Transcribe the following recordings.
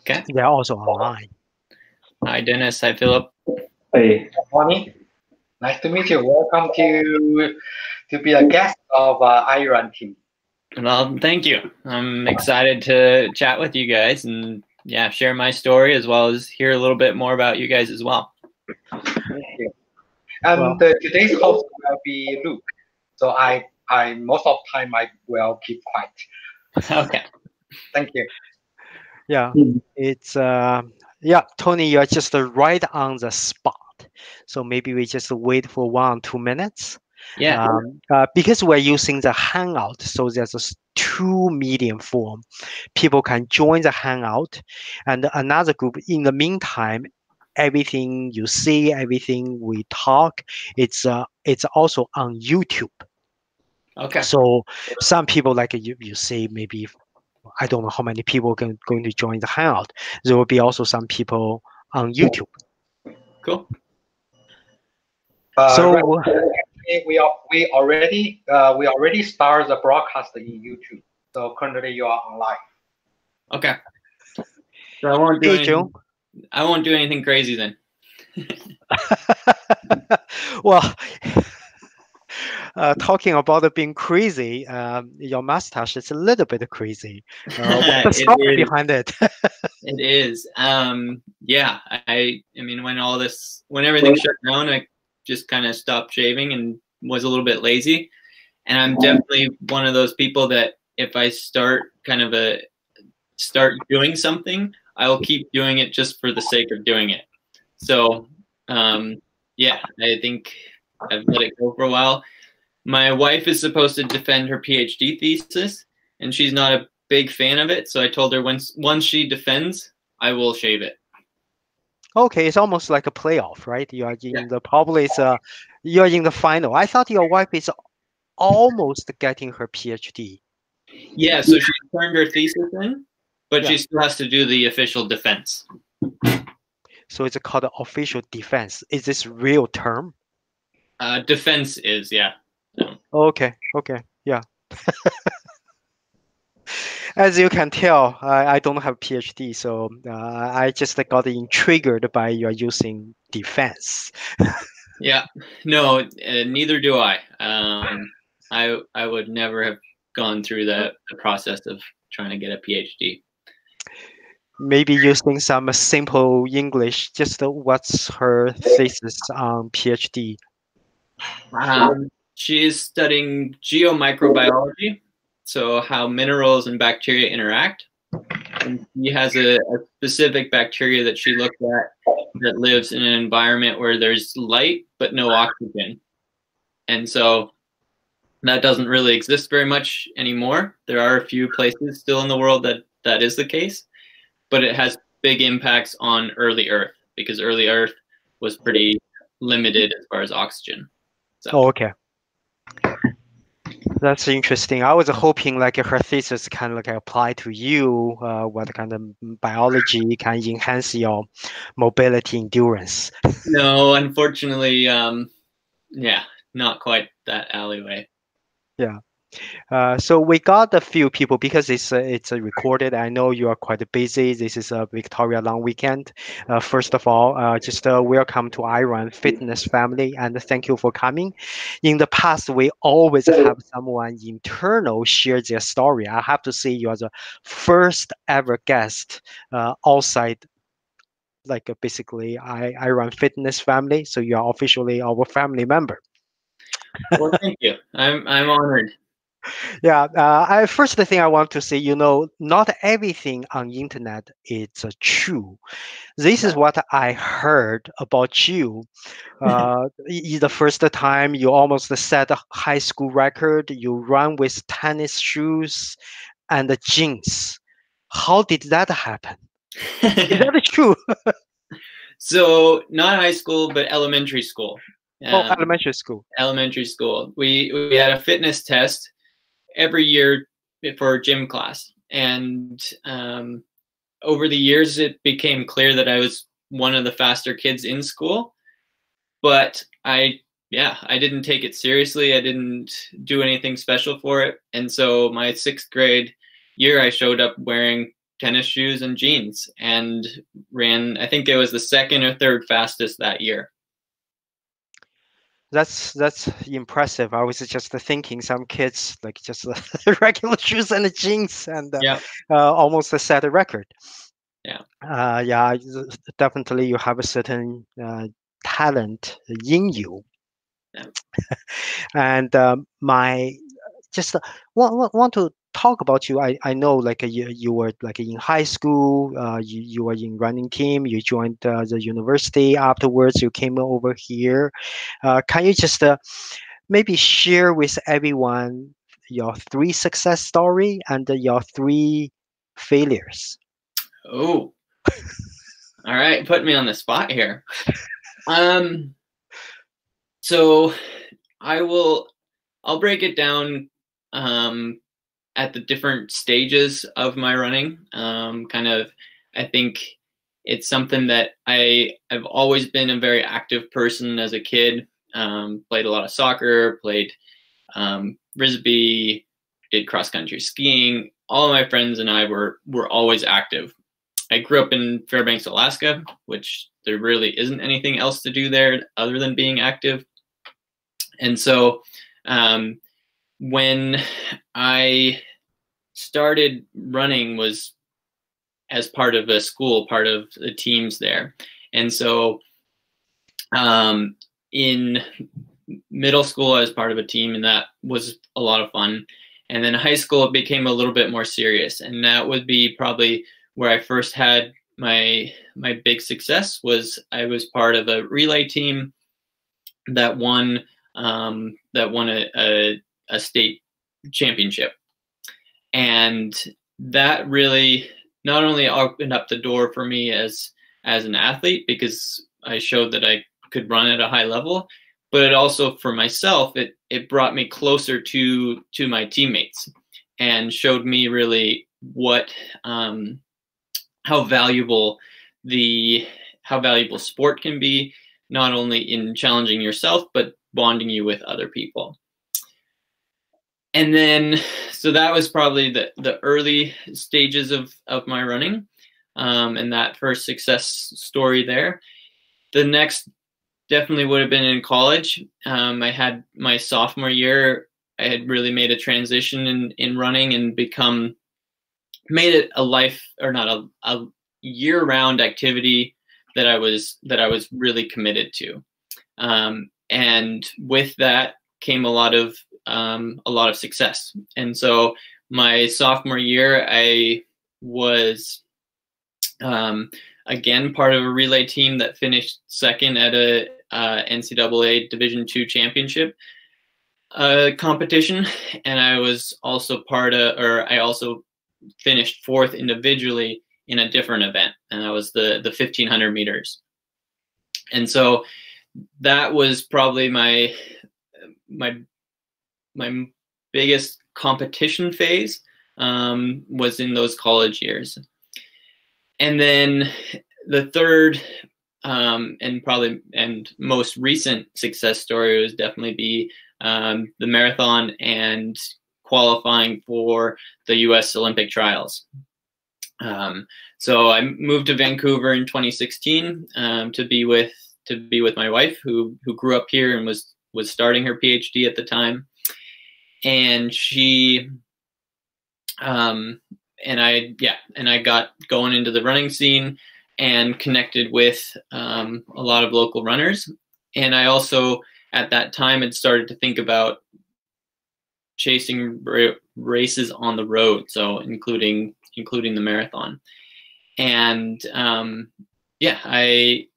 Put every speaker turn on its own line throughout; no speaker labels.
Okay.
They're also online.
Hi, Dennis. Hi, Philip.
Hey, Tony. Nice to meet you. Welcome to be a guest of iRun team.
Well, thank you. I'm excited to chat with you guys and share my story as well as hear a little bit more about you guys as well.
Thank you. And today's host will be Luke. So I most of the time I will keep quiet.
Okay.
Thank you.
Yeah, it's Tony, you're just right on the spot. So maybe we just wait for 1 or 2 minutes.
Yeah.
Because we're using the Hangout, so there's a 2 medium form. People can join the Hangout, and another group. In the meantime, everything you see, everything we talk, it's also on YouTube.
Okay.
So some people, like you say, maybe I don't know how many people going to join the Hangout. There will be also some people on YouTube.
Cool.
So
right. we already started the broadcast in YouTube. So currently you are online.
Okay. So I won't do anything crazy then.
Well, talking about it being crazy, your mustache is a little bit crazy. What's the story behind it?
It is. Yeah. I mean, when everything shut down, I just kind of stopped shaving and was a little bit lazy. And I'm definitely one of those people that if I start doing something, I'll keep doing it just for the sake of doing it. So, yeah, I think I've let it go for a while. My wife is supposed to defend her PhD thesis, and she's not a big fan of it. So I told her once she defends, I will shave it.
Okay, it's almost like a playoff, right? You are in you're in the final. I thought your wife is almost getting her PhD.
Yeah, so she turned her thesis in, but she still has to do the official defense.
So it's called official defense. Is this real term?
Defense is, yeah. So.
Okay, yeah. As you can tell, I don't have a PhD, so I just got intrigued by your using defense.
Yeah, no, neither do I. I would never have gone through the process of trying to get a PhD.
Maybe using some simple English, just what's her thesis on PhD?
She is studying geomicrobiology, so how minerals and bacteria interact. And she has a specific bacteria that she looked at that lives in an environment where there's light but no oxygen. And so that doesn't really exist very much anymore. There are a few places still in the world that is the case, but it has big impacts on early Earth because early Earth was pretty limited as far as oxygen. So.
Oh, okay. That's interesting. I was hoping like her thesis kind of like apply to you, what kind of biology can enhance your mobility endurance.
No, unfortunately, yeah, not quite that alleyway.
Yeah. So we got a few people because it's recorded. I know you are quite busy. This is a Victoria long weekend. First of all, just welcome to iRun Fitness family and thank you for coming. In the past, we always have someone internal share their story. I have to say you are the first ever guest outside. Like basically, iRun Fitness family. So you are officially our family member.
Well, thank you. I'm honored.
Yeah, first the thing I want to say, not everything on internet is true. This is what I heard about you. The first time you almost set a high school record, you run with tennis shoes and jeans. How did that happen? Is that true?
So not high school, but elementary school.
Elementary school.
Elementary school. We had a fitness test every year for gym class. And over the years, it became clear that I was one of the faster kids in school. But I didn't take it seriously. I didn't do anything special for it. And so my 6th grade year, I showed up wearing tennis shoes and jeans, and ran, I think it was the second or third fastest that year.
That's impressive. I was just thinking some kids like just regular shoes and jeans and almost set a record. Yeah, definitely you have a certain talent in you.
Yeah.
And my just want to talk about you. I know like you were like in high school, you were in running team, you joined the university afterwards, you came over here. Can you just maybe share with everyone your 3 success story and your 3 failures?
Oh, all right, put me on the spot here. So I'll break it down at the different stages of my running. Kind of, I think it's something that I've always been a very active person as a kid. Played a lot of soccer, played Frisbee, did cross-country skiing. All of my friends and I were always active. I grew up in Fairbanks, Alaska, which there really isn't anything else to do there other than being active. And so when I started running was as part of a school, part of the teams there. And so in middle school, I was part of a team, and that was a lot of fun. And then high school, it became a little bit more serious. And that would be probably where I first had my big success. Was I was part of a relay team that won a state championship. And that really not only opened up the door for me as an athlete, because I showed that I could run at a high level, but it also, for myself, it brought me closer to my teammates and showed me really what how valuable sport can be, not only in challenging yourself, but bonding you with other people. And then, so that was probably the early stages of my running, and that first success story there. The next definitely would have been in college. I had my sophomore year, I had really made a transition in running and made it a life, or not a year-round activity that I was really committed to. And with that came a lot of success. And so my sophomore year, I was again part of a relay team that finished second at a NCAA Division II championship competition, and I was also I also finished fourth individually in a different event, and that was the 1500 meters. And so that was probably my biggest competition phase, was in those college years. And then the third and most recent success story was definitely be the marathon and qualifying for the U.S. Olympic trials. So I moved to Vancouver in 2016 to be with my wife, who grew up here and was starting her PhD at the time. And she and I got going into the running scene and connected with a lot of local runners. And I also at that time had started to think about chasing races on the road, so including the marathon. And I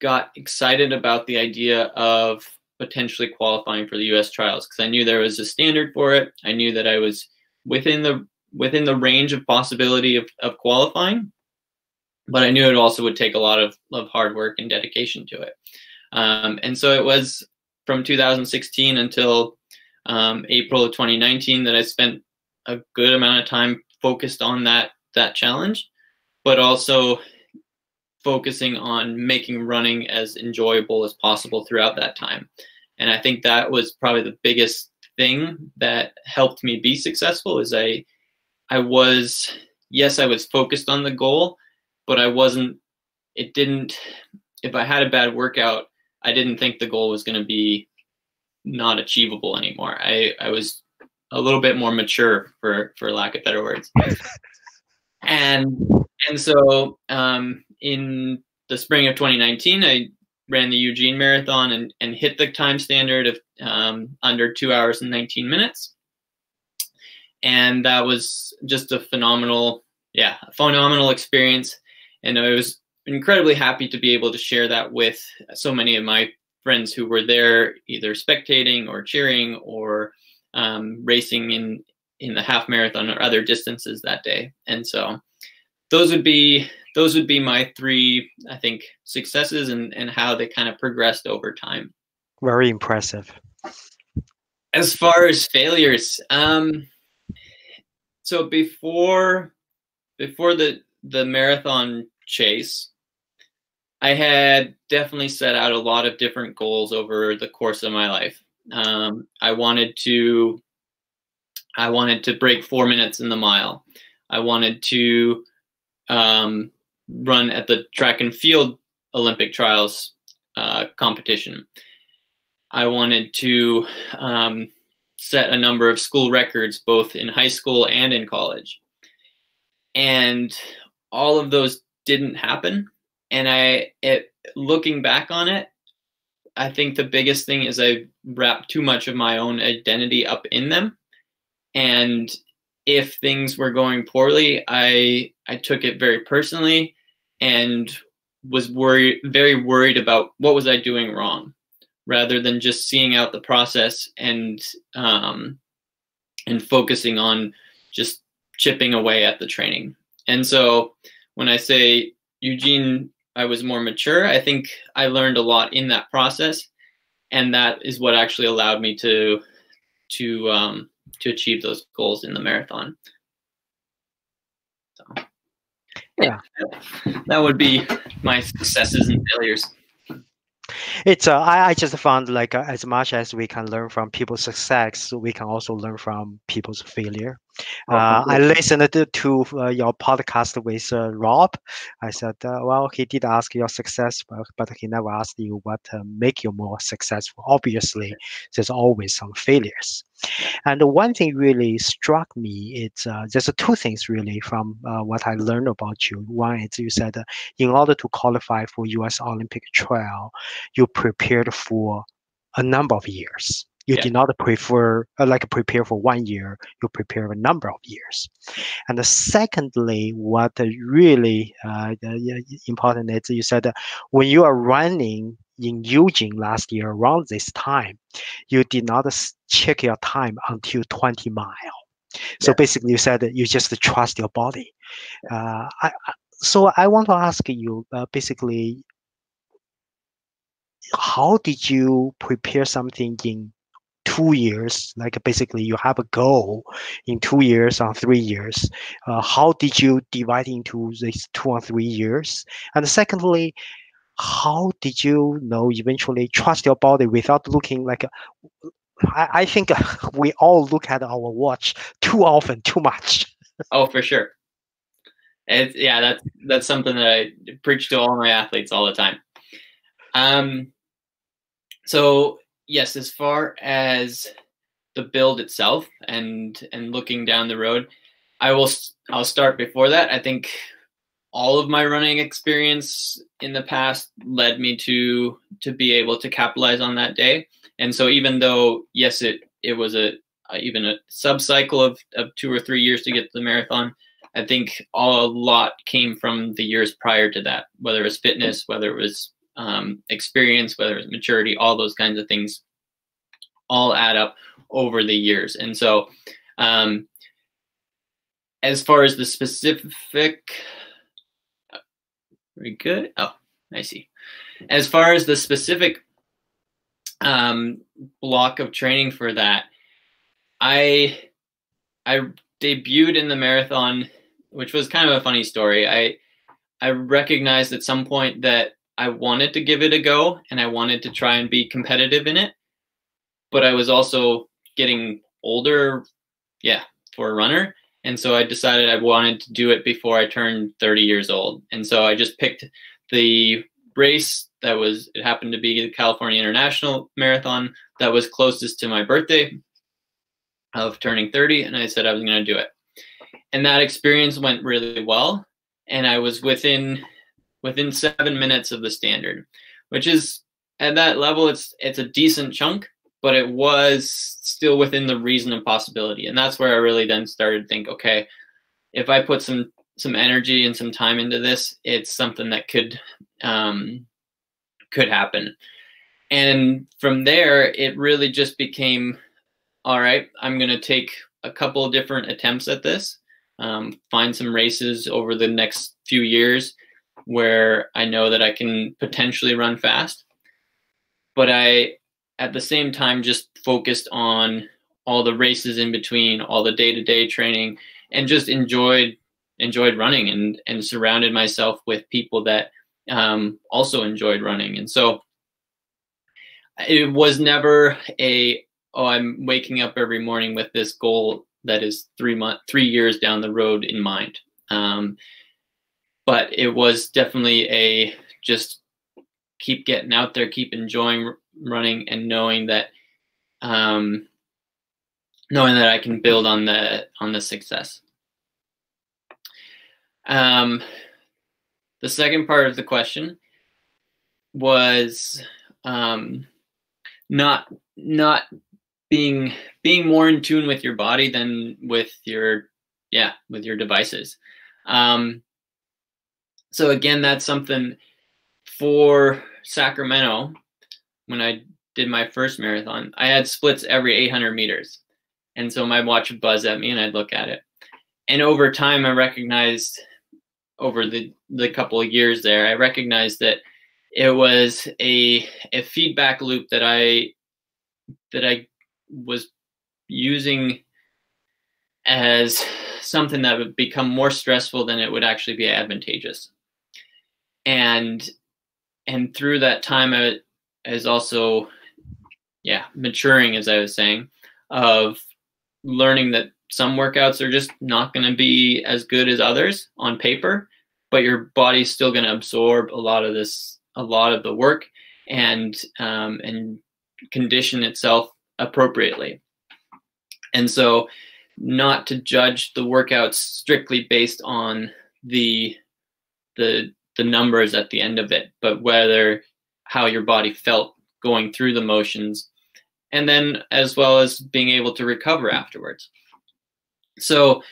got excited about the idea of potentially qualifying for the U.S. trials, because I knew there was a standard for it. I knew that I was within the range of possibility of qualifying, but I knew it also would take a lot of hard work and dedication to it. And so it was from 2016 until April of 2019 that I spent a good amount of time focused on that challenge, but also focusing on making running as enjoyable as possible throughout that time. And I think that was probably the biggest thing that helped me be successful. Is I was yes, I was focused on the goal, but I wasn't, it didn't, if I had a bad workout, I didn't think the goal was going to be not achievable anymore. I was a little bit more mature, for lack of better words. And so in the spring of 2019, I ran the Eugene Marathon and hit the time standard of under 2 hours and 19 minutes. And that was just a phenomenal experience. And I was incredibly happy to be able to share that with so many of my friends who were there, either spectating or cheering or racing in the half marathon or other distances that day. And so those would be my three, I think, successes and how they kind of progressed over time.
Very impressive.
As far as failures, so before the marathon chase, I had definitely set out a lot of different goals over the course of my life. I wanted to break 4 minutes in the mile. I wanted to run at the track and field Olympic trials competition. I wanted to set a number of school records, both in high school and in college. And all of those didn't happen. And looking back on it, I think the biggest thing is I wrapped too much of my own identity up in them. And if things were going poorly, I took it very personally and was very worried about what was I doing wrong, rather than just seeing out the process and focusing on just chipping away at the training. And so when I say Eugene, I was more mature, I think I learned a lot in that process, and that is what actually allowed me to achieve those goals in the marathon. So, yeah, that would be my successes and failures.
It's I just found like as much as we can learn from people's success, we can also learn from people's failure. I listened to your podcast with Rob. I said, well, he did ask your success, but he never asked you what make you more successful. Obviously, there's always some failures. And one thing really struck me, there's two things really from what I learned about you. One is you said in order to qualify for U.S. Olympic trial, you prepared for a number of years. You did not prepare for 1 year. You prepare a number of years. And secondly, what really important is you said when you are running in Eugene last year around this time, you did not check your time until 20 miles. So basically, you said that you just trust your body. So I want to ask you basically, how did you prepare something in 2 years? Like basically you have a goal in 2 years or 3 years. How did you divide into these 2 or 3 years? And secondly, how did you eventually trust your body without looking like I think we all look at our watch too often, too much.
Oh, for sure. That's something that I preach to all my athletes all the time. So yes, as far as the build itself and looking down the road, I'll start before that. I think all of my running experience in the past led me to be able to capitalize on that day. And so even though, yes, it was even a sub-cycle of 2 or 3 years to get to the marathon, I think a lot came from the years prior to that, whether it was fitness, whether it was experience, whether it was maturity, all those kinds of things all add up over the years. And so as far as the specific, very good. Oh, I see. As far as the specific block of training for that, I debuted in the marathon, which was kind of a funny story. I recognized at some point that I wanted to give it a go and I wanted to try and be competitive in it, but I was also getting older, for a runner. And so I decided I wanted to do it before I turned 30 years old. And so I just picked the race it happened to be the California International Marathon that was closest to my birthday of turning 30. And I said I was going to do it. And that experience went really well. And I was within 7 minutes of the standard, which is, at that level, it's a decent chunk, but it was still within the reason and possibility. And that's where I really then started to think, okay, if I put some energy and some time into this, it's something that could happen. And from there, it really just became, all right, I'm going to take a couple of different attempts at this, find some races over the next few years where I know that I can potentially run fast. But I, at the same time, just focused on all the races in between, all the day-to-day training, and just enjoyed running and surrounded myself with people that also enjoyed running. And so it was never I'm waking up every morning with this goal that is 3 years down the road in mind. But it was definitely just keep getting out there, keep enjoying running, and knowing that I can build on the success. The second part of the question was not being more in tune with your body than with your devices. So again, that's something for Sacramento. When I did my first marathon, I had splits every 800 meters. And so my watch would buzz at me and I'd look at it. And over time, I recognized, over the couple of years there, I recognized that it was a feedback loop that I was using as something that would become more stressful than it would actually be advantageous. And through that time, I was also, maturing, as I was saying, of learning that some workouts are just not going to be as good as others on paper, but your body's still going to absorb a lot of the work and condition itself appropriately. And so not to judge the workouts strictly based on the numbers at the end of it, but how your body felt going through the motions, and then as well as being able to recover afterwards. So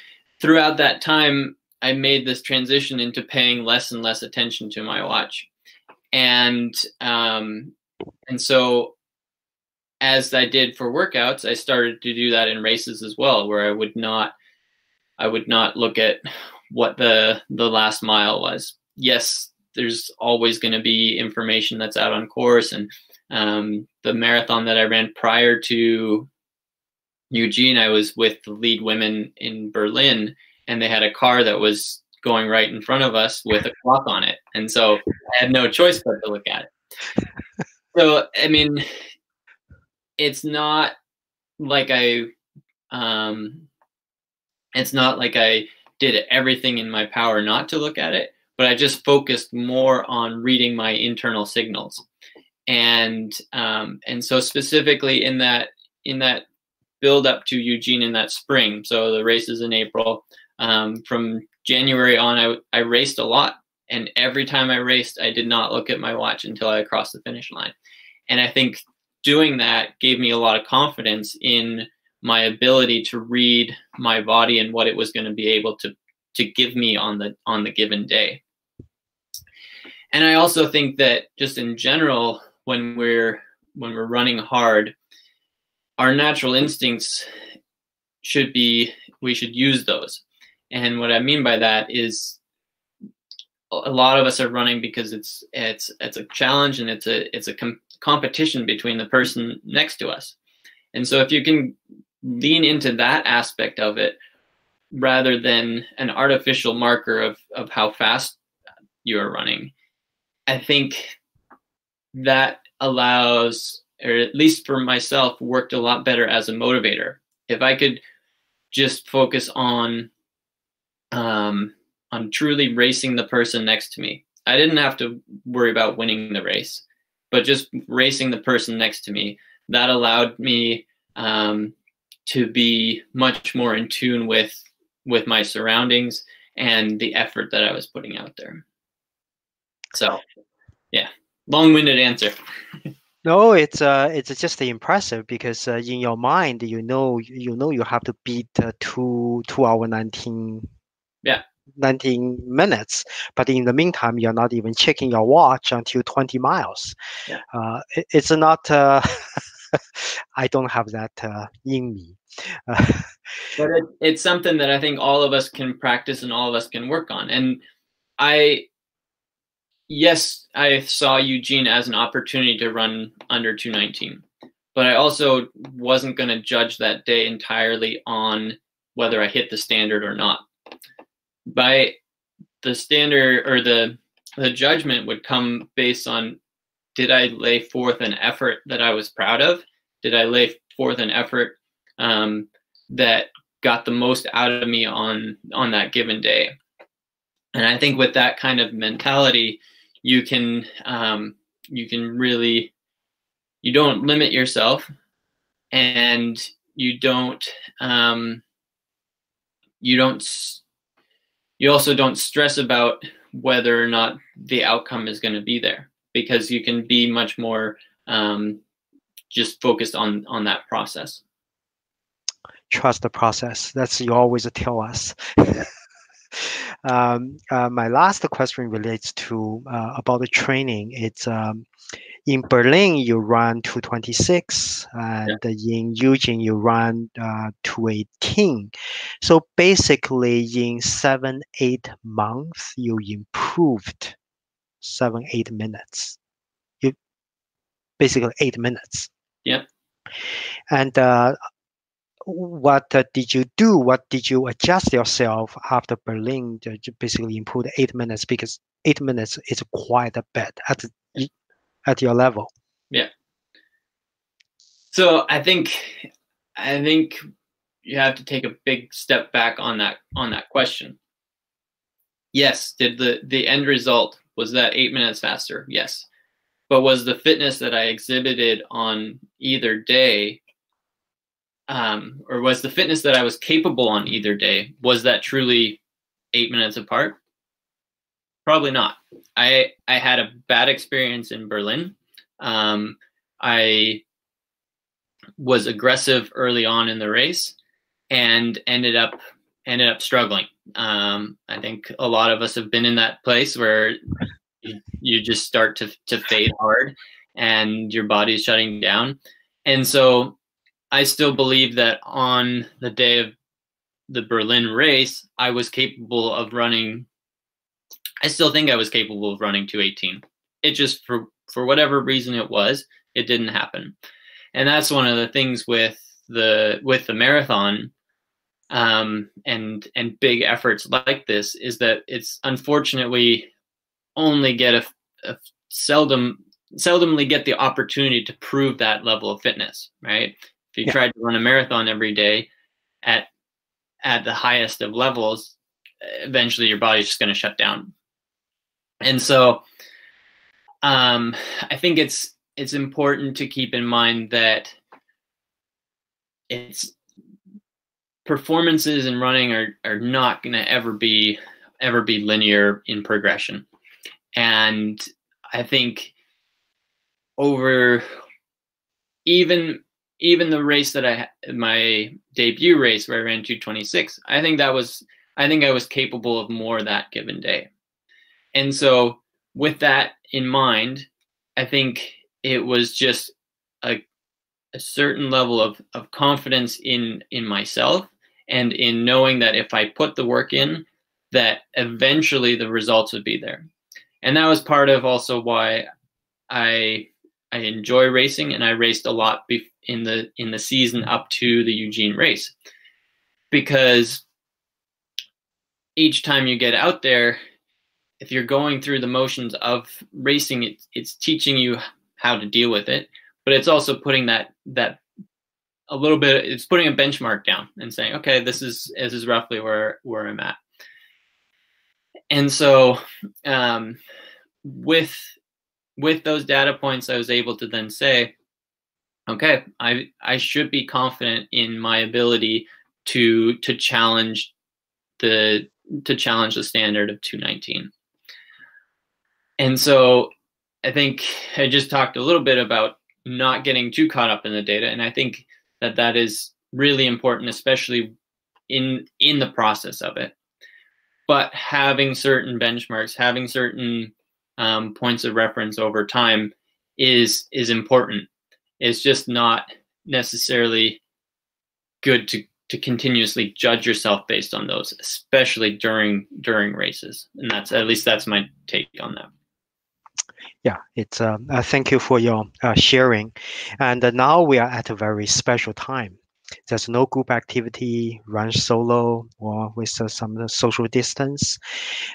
throughout that time, I made this transition into paying less and less attention to my watch. And so as I did for workouts, I started to do that in races as well, where I would not look at what the last mile was. Yes, there's always going to be information that's out on course, and the marathon that I ran prior to Eugene, I was with the lead women in Berlin, and they had a car that was going right in front of us with a clock on it. And so I had no choice but to look at it. So, I mean, it's not like I did everything in my power not to look at it, but I just focused more on reading my internal signals. And so specifically in that build up to Eugene in that spring, so the races in April, from January on, I raced a lot. And every time I raced, I did not look at my watch until I crossed the finish line. And I think doing that gave me a lot of confidence in my ability to read my body and what it was going to be able to give me on the given day. And I also think that just in general, when we're running hard, our natural instincts we should use those. And what I mean by that is a lot of us are running because it's a challenge, and it's a competition between the person next to us. And so if you can lean into that aspect of it rather than an artificial marker of how fast you're running, I think that allows, or at least for myself, worked a lot better as a motivator. If I could just focus on on truly racing the person next to me. I didn't have to worry about winning the race, but just racing the person next to me. That allowed me to be much more in tune with my surroundings and the effort that I was putting out there. So, yeah, long-winded answer.
No, it's just impressive because in your mind, you know you have to beat 2 hour 19 minutes, but in the meantime, you're not even checking your watch until 20 miles.
Yeah.
It's not. I don't have that in me.
But it's something that I think all of us can practice and all of us can work on. And yes, I saw Eugene as an opportunity to run under 2:19, but I also wasn't going to judge that day entirely on whether I hit the standard or not. By the standard, or the judgment would come based on, did I lay forth an effort that I was proud of? Did I lay forth an effort that got the most out of me on that given day? And I think with that kind of mentality, you can really, you don't limit yourself, and you also don't stress about whether or not the outcome is going to be there, because you can be much more just focused on that process.
Trust the process. That's you always tell us. My last question relates to about the training. It's in Berlin you run 2:26, and in Eugene you run 2:18. So basically, in 7-8 months, you improved 7-8 minutes. You basically 8 minutes.
Yeah.
And what did you do? What did you adjust yourself after Berlin to basically improve 8 minutes? Because 8 minutes is quite a bit at your level.
Yeah. So I think you have to take a big step back on that question. Yes, did the end result, was that 8 minutes faster? Yes. But was the fitness that I exhibited on either day, or was the fitness that I was capable on either day, was that truly 8 minutes apart? Probably not. I had a bad experience in Berlin. I was aggressive early on in the race and ended up struggling. I think a lot of us have been in that place where you just start to fade hard and your body's shutting down. And so I still believe that on the day of the Berlin race, I was capable of running. I still think I was capable of running 2:18. It just, for whatever reason it didn't happen. And that's one of the things with the marathon, and big efforts like this, is that it's unfortunately only get seldomly get the opportunity to prove that level of fitness, right? If you tried to run a marathon every day at the highest of levels, eventually your body's just going to shut down. And so I think it's important to keep in mind that performances in running are not going to ever be linear in progression. And I think over even the race that my debut race where I ran 2:26, I think I was capable of more that given day. And so with that in mind, I think it was just a certain level of confidence in myself, and in knowing that if I put the work in, that eventually the results would be there. And that was part of also why I enjoy racing, and I raced a lot in the season up to the Eugene race, because each time you get out there, if you're going through the motions of racing, it's teaching you how to deal with it, but it's also putting that a little bit, it's putting a benchmark down and saying, okay, this is roughly where I'm at. And so with those data points, I was able to then say, okay, I should be confident in my ability to challenge the standard of 2:19. And so I think I just talked a little bit about not getting too caught up in the data, and I think that is really important, especially in the process of it. But having certain benchmarks, having certain points of reference over time is important. It's just not necessarily good to continuously judge yourself based on those, especially during races. And that's my take on that.
Yeah, it's thank you for your sharing. And now we are at a very special time. There's no group activity, run solo or with some social distance.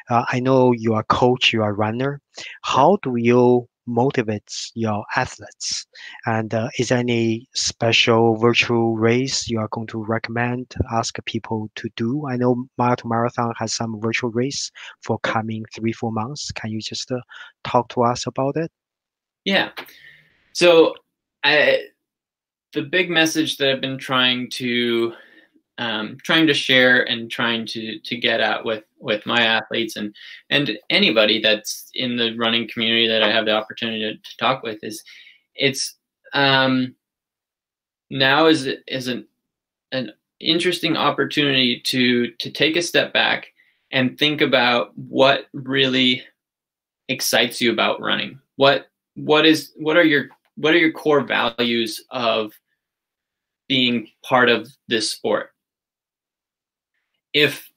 I know you are a coach, you are a runner. How do you motivate your athletes? And is there any special virtual race you are going to recommend, ask people to do? I know Mile to Marathon has some virtual race for coming 3-4 months. Can you just talk to us about it?
Yeah. So the big message that I've been trying to share and trying to get at with my athletes and anybody that's in the running community that I have the opportunity to talk with is it's now is an interesting opportunity to take a step back and think about what really excites you about running. What are your core values of being part of this sport? If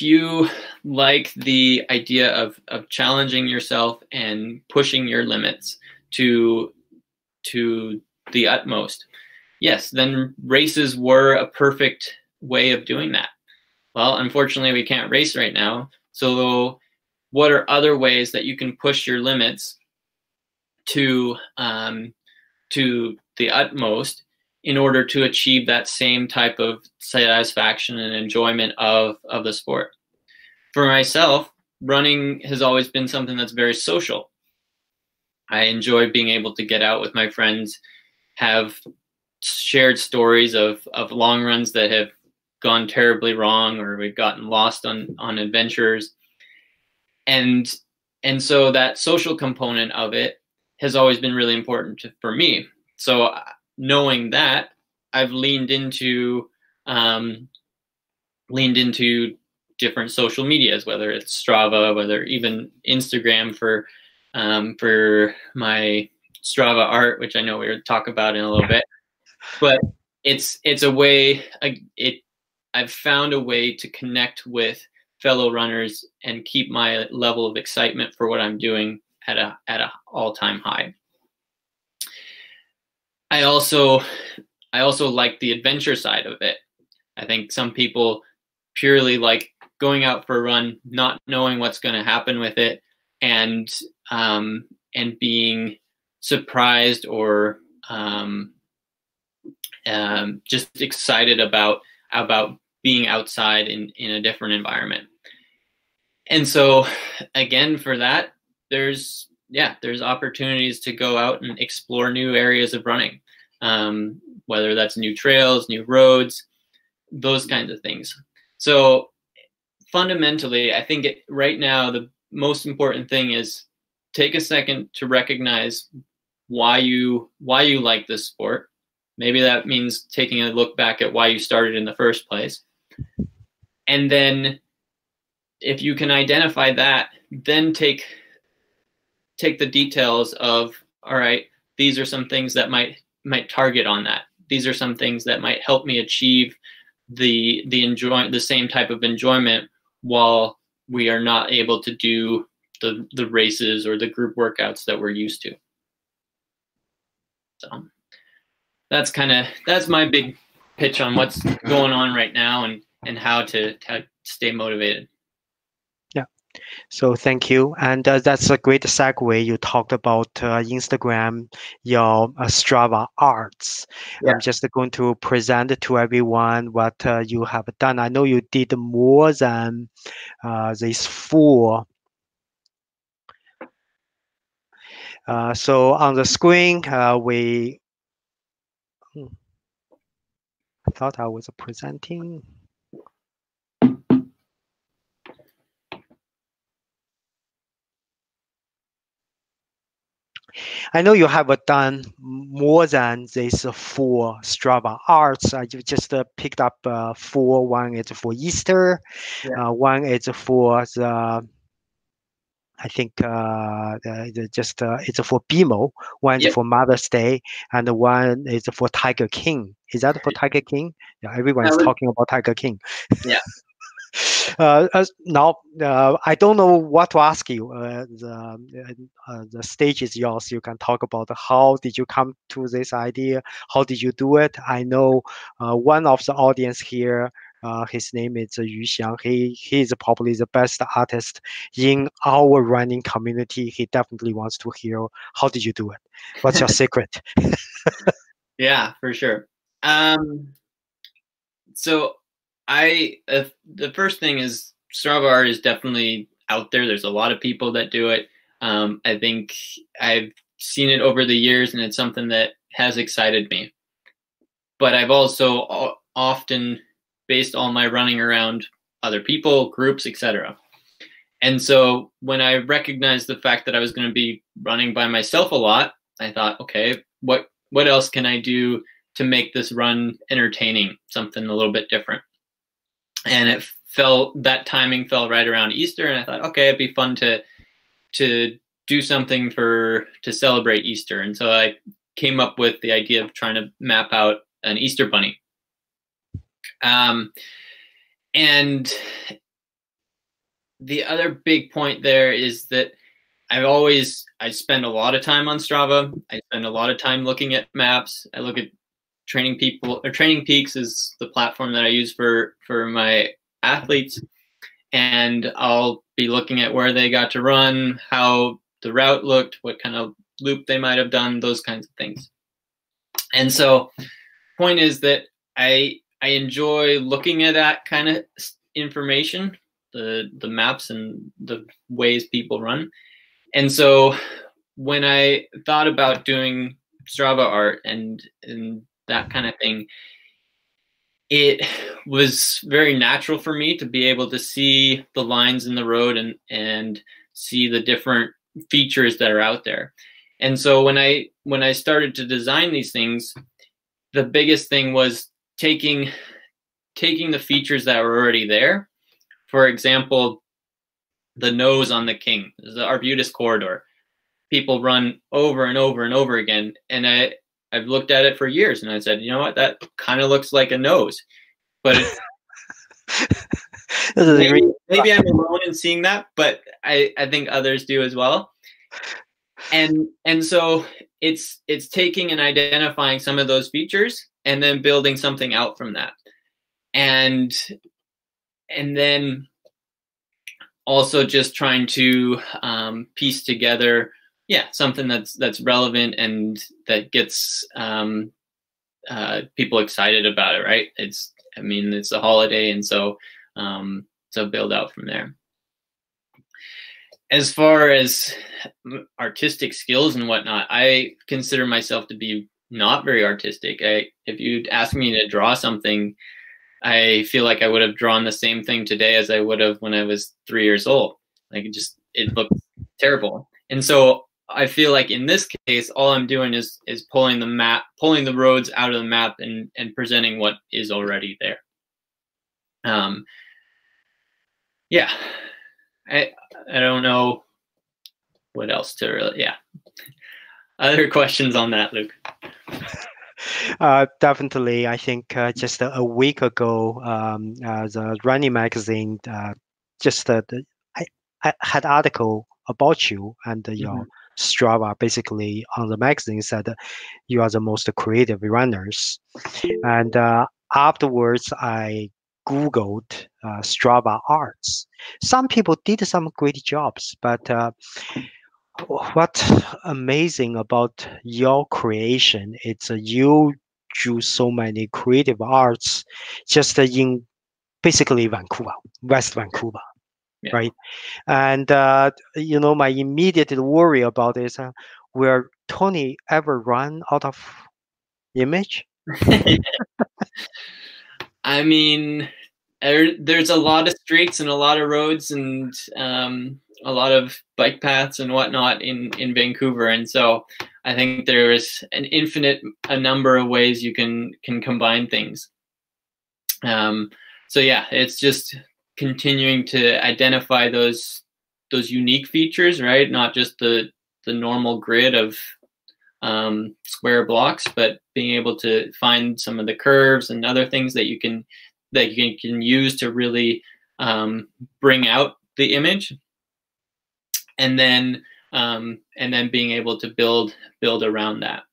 you like the idea of challenging yourself and pushing your limits to the utmost, yes, then races were a perfect way of doing that. Well, unfortunately, we can't race right now. So what are other ways that you can push your limits to the utmost in order to achieve that same type of satisfaction and enjoyment of the sport? For myself, running has always been something that's very social. I enjoy being able to get out with my friends, have shared stories of long runs that have gone terribly wrong, or we've gotten lost on adventures. And so that social component of it has always been really important for me. So knowing that, I've leaned into different social medias, whether it's Strava, whether even Instagram for my Strava art, which I know we're going to talk about in a little bit. But it's a way. I've found a way to connect with fellow runners and keep my level of excitement for what I'm doing at a all-time high. I also like the adventure side of it. I think some people purely like going out for a run, not knowing what's going to happen with it, and being surprised or just excited about being outside in a different environment. And so again, for that, there's opportunities to go out and explore new areas of running, whether that's new trails, new roads, those kinds of things. So fundamentally, I think right now the most important thing is take a second to recognize why you like this sport. Maybe that means taking a look back at why you started in the first place. And then if you can identify that, then take the details of, all right, these are some things that might target on that. These are some things that might help me achieve the same type of enjoyment while we are not able to do the races or the group workouts that we're used to. So that's my big pitch on what's going on right now and how to stay motivated.
Yeah, So thank you, and that's a great segue. You talked about Instagram, your Strava arts.
Yeah.
I'm just going to present to everyone what you have done. I know you did more than these 4. So on the screen, I thought I was presenting. I know you have done more than these 4 Strava arts. You just picked up 4. One is for Easter.
Yeah.
One is for the, I think it's for BMO. One is for Mother's Day, and one is for Tiger King. Is that for Tiger King? Yeah, everyone's talking about Tiger King.
Yeah.
Now, I don't know what to ask you. The stage is yours. You can talk about how did you come to this idea? How did you do it? I know one of the audience here, his name is Yu Xiang. He is probably the best artist in our running community. He definitely wants to hear how did you do it? What's your secret?
Yeah, for sure. So the first thing is Strava art is definitely out there. There's a lot of people that do it. I think I've seen it over the years, and it's something that has excited me. But I've also often based all my running around other people, groups, etc. And so when I recognized the fact that I was going to be running by myself a lot, I thought, okay, what else can I do to make this run entertaining, something a little bit different? And that timing fell right around Easter, and I thought, okay, it'd be fun to do something to celebrate Easter. And so I came up with the idea of trying to map out an Easter bunny. And the other big point there is that I spend a lot of time on Strava. I spend a lot of time looking at maps. I look at Training Peaks is the platform that I use for my athletes. And I'll be looking at where they got to run, how the route looked, what kind of loop they might have done, those kinds of things. And so point is that I enjoy looking at that kind of information, the maps and the ways people run. And so when I thought about doing Strava art and that kind of thing, it was very natural for me to be able to see the lines in the road and see the different features that are out there. And so when I started to design these things, the biggest thing was taking the features that were already there. For example, the nose on the King, the Arbutus corridor. People run over and over and over again. And I've looked at it for years, and I said, you know what, that kind of looks like a nose. But maybe I'm alone in seeing that, but I think others do as well. And so it's taking and identifying some of those features and then building something out from that. And then also just trying to piece together, something that's relevant and that gets people excited about it, right? It's a holiday, and so build out from there. As far as artistic skills and whatnot, I consider myself to be not very artistic. If you'd ask me to draw something, I feel like I would have drawn the same thing today as I would have when I was 3 years old. Like it looked terrible. And so I feel like in this case, all I'm doing is pulling the roads out of the map and presenting what is already there. I don't know what else to really, Other questions on that, Luke?
Definitely. I think just a week ago, the running magazine I had article about you and your Strava. Basically, on the magazine said you are the most creative runners. And afterwards, I Googled Strava arts. Some people did some great jobs, but what's amazing about your creation is you drew so many creative arts just in basically Vancouver, West Vancouver,
Yeah.
right? And my immediate worry about is will Tony ever run out of image?
I mean, there's a lot of streets and a lot of roads and a lot of bike paths and whatnot in Vancouver, and so I think there is an infinite number of ways you can combine things. So yeah, it's just continuing to identify those unique features, right? Not just the normal grid of square blocks, but being able to find some of the curves and other things that you can use to really bring out the image, and then being able to build around that.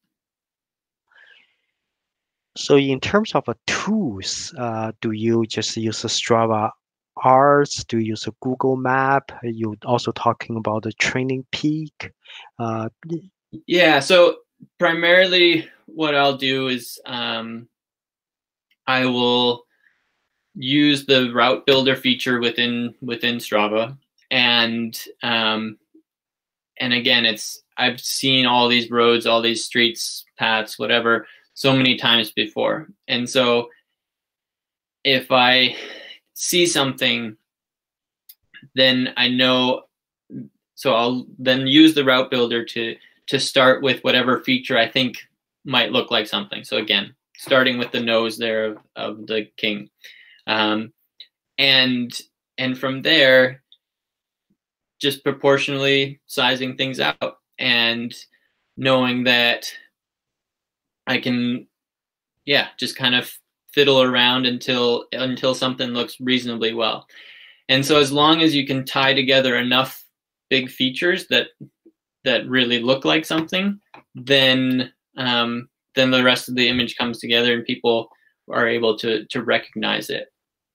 So in terms of tools, do you just use a Strava Arts? Do you use a Google Map? Are you also talking about the Training Peak?
Yeah, so primarily what I'll do is I will use the route builder feature within Strava, and again, I've seen all these roads, all these streets, paths, whatever, so many times before, and so if I see something, then I know. So I'll then use the route builder to start with whatever feature I think might look like something. So again, starting with the nose there of the king, and from there, just proportionally sizing things out and knowing that I can, just kind of fiddle around until something looks reasonably well. And so as long as you can tie together enough big features that really look like something, then the rest of the image comes together and people are able to recognize it.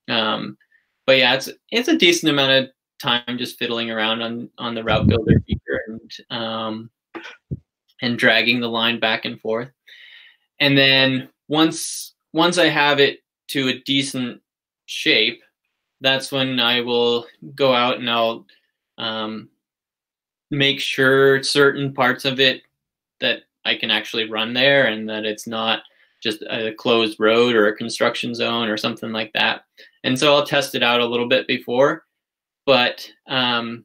But yeah, it's a decent amount of time just fiddling around on the route builder feature and dragging the line back and forth. And then once I have it to a decent shape, that's when I will go out and I'll make sure certain parts of it that I can actually run there and that it's not just a closed road or a construction zone or something like that. And so I'll test it out a little bit before, but when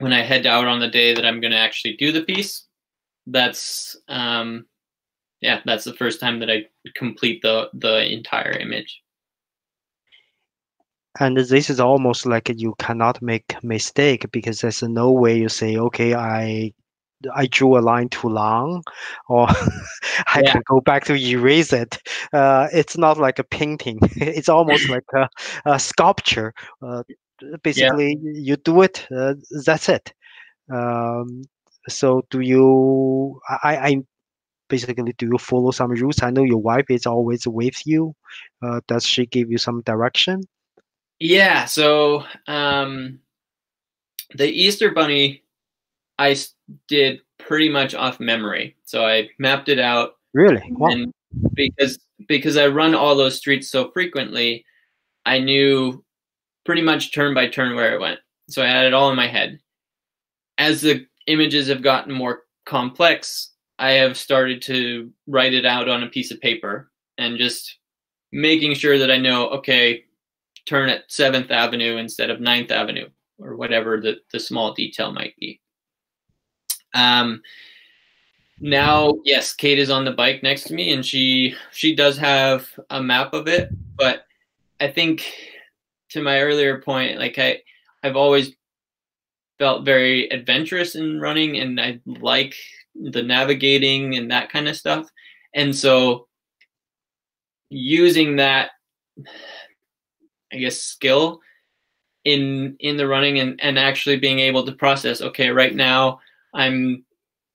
I head out on the day that I'm going to actually do the piece, that's the first time that I complete the entire image.
And this is almost like you cannot make mistake because there's no way you say, okay, I drew a line too long, or I can go back to erase it. It's not like a painting. It's almost like a sculpture. Basically, you do it. That's it. So do you? I basically, do you follow some rules? I know your wife is always with you. Does she give you some direction?
Yeah, so the Easter Bunny I did pretty much off memory. So I mapped it out.
Really? Wow.
And because I run all those streets so frequently, I knew pretty much turn by turn where it went. So I had it all in my head. As the images have gotten more complex, I have started to write it out on a piece of paper and just making sure that I know, okay, turn at 7th Avenue instead of 9th Avenue, or whatever the small detail might be. Now, yes, Kate is on the bike next to me, and she does have a map of it. But I think, to my earlier point, like I've always felt very adventurous in running, and I like the navigating and that kind of stuff. And so using that, I guess, skill in the running and actually being able to process, okay, right now I'm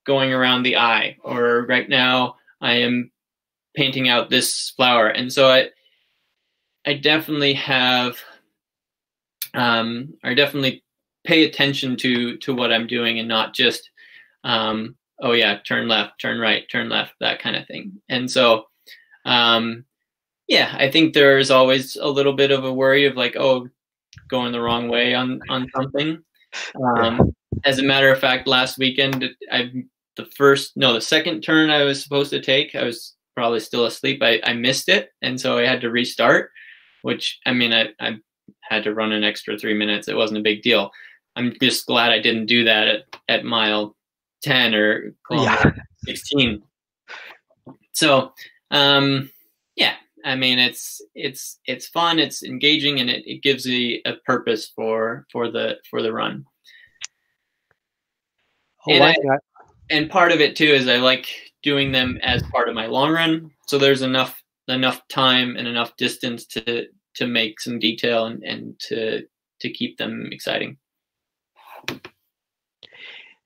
going around the eye, or right now I am painting out this flower. And so I definitely have, I definitely pay attention to what I'm doing and not just, oh yeah, turn left, turn right, turn left, that kind of thing. And so, yeah, I think there's always a little bit of a worry of like, oh, going the wrong way on something. As a matter of fact, last weekend, the second turn I was supposed to take, I was probably still asleep. I missed it, and so I had to restart, which, I mean, I had to run an extra 3 minutes. It wasn't a big deal. I'm just glad I didn't do that at mile 10 or kilometer 16. So, yeah, I mean, it's fun, it's engaging, and it gives you a purpose for the run. And part of it too is I like doing them as part of my long run. So there's enough time and enough distance to make some detail and to keep them exciting.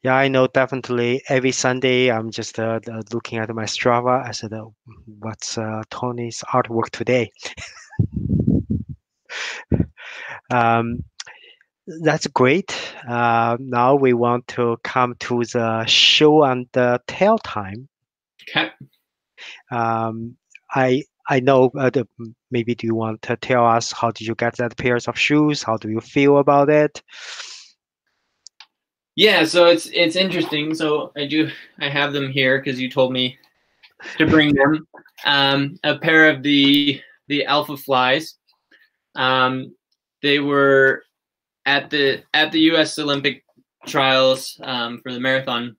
Yeah, I know definitely. Every Sunday, I'm just looking at my Strava. I said, "What's Tony's artwork today?" That's great. Now we want to come to the show and the tell time.
Okay.
I know. Maybe do you want to tell us how did you get that pairs of shoes? How do you feel about it?
Yeah, so it's interesting. So I have them here because you told me to bring them. A pair of the Alphaflys. They were at the U.S. Olympic trials for the marathon.